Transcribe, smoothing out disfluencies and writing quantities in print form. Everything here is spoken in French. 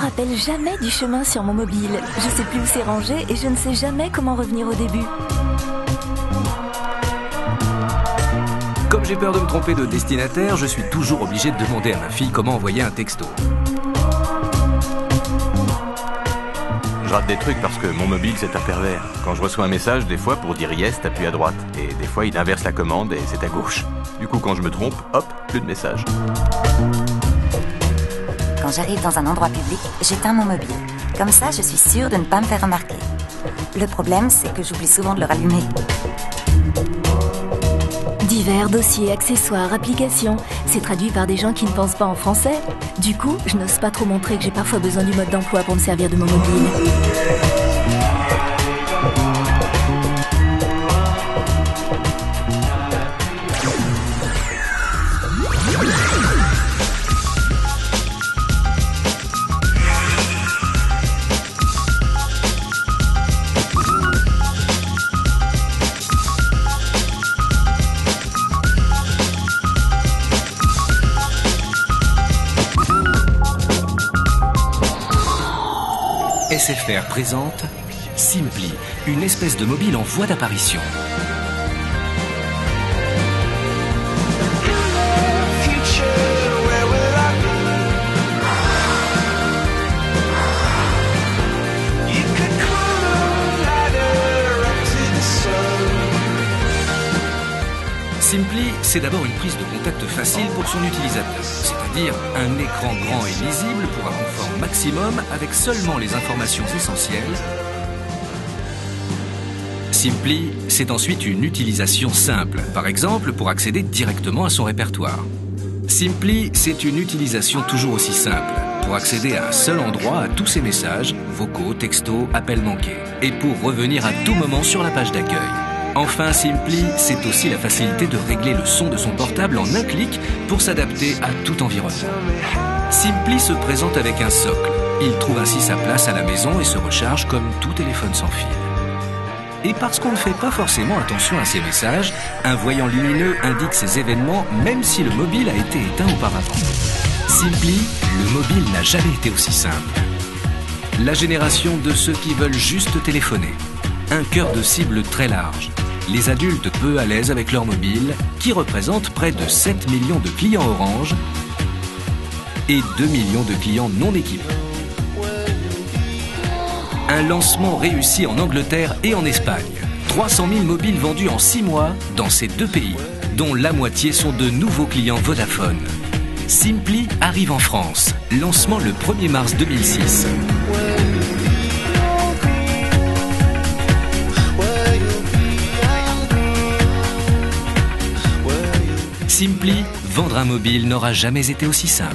rappelle jamais du chemin sur mon mobile. Je sais plus où c'est rangé et je ne sais jamais comment revenir au début. Comme j'ai peur de me tromper de destinataire, je suis toujours obligé de demander à ma fille comment envoyer un texto. Je rate des trucs parce que mon mobile c'est un pervers. Quand je reçois un message, des fois pour dire yes, t'appuies à droite. Et des fois il inverse la commande et c'est à gauche. Du coup quand je me trompe, hop, plus de message. Quand j'arrive dans un endroit public, j'éteins mon mobile. Comme ça, je suis sûre de ne pas me faire remarquer. Le problème, c'est que j'oublie souvent de le rallumer. Divers dossiers, accessoires, applications. C'est traduit par des gens qui ne pensent pas en français. Du coup, je n'ose pas trop montrer que j'ai parfois besoin du mode d'emploi pour me servir de mon mobile. SFR présente Simply, une espèce de mobile en voie d'apparition. Simply, c'est d'abord une prise de contact facile pour son utilisateur, c'est-à-dire un écran grand et lisible pour un confort maximum avec seulement les informations essentielles. Simply, c'est ensuite une utilisation simple, par exemple pour accéder directement à son répertoire. Simply, c'est une utilisation toujours aussi simple, pour accéder à un seul endroit à tous ses messages, vocaux, textos, appels manqués, et pour revenir à tout moment sur la page d'accueil. Enfin, Simply, c'est aussi la facilité de régler le son de son portable en un clic pour s'adapter à tout environnement. Simply se présente avec un socle. Il trouve ainsi sa place à la maison et se recharge comme tout téléphone sans fil. Et parce qu'on ne fait pas forcément attention à ces messages, un voyant lumineux indique ces événements même si le mobile a été éteint auparavant. Simply, le mobile n'a jamais été aussi simple. La génération de ceux qui veulent juste téléphoner. Un cœur de cible très large. Les adultes peu à l'aise avec leur mobile, qui représentent près de 7 millions de clients Orange et 2 millions de clients non équipés. Un lancement réussi en Angleterre et en Espagne. 300 000 mobiles vendus en 6 mois dans ces deux pays, dont la moitié sont de nouveaux clients Vodafone. Simply arrive en France. Lancement le 1er mars 2006. Simply, vendre un mobile n'aura jamais été aussi simple.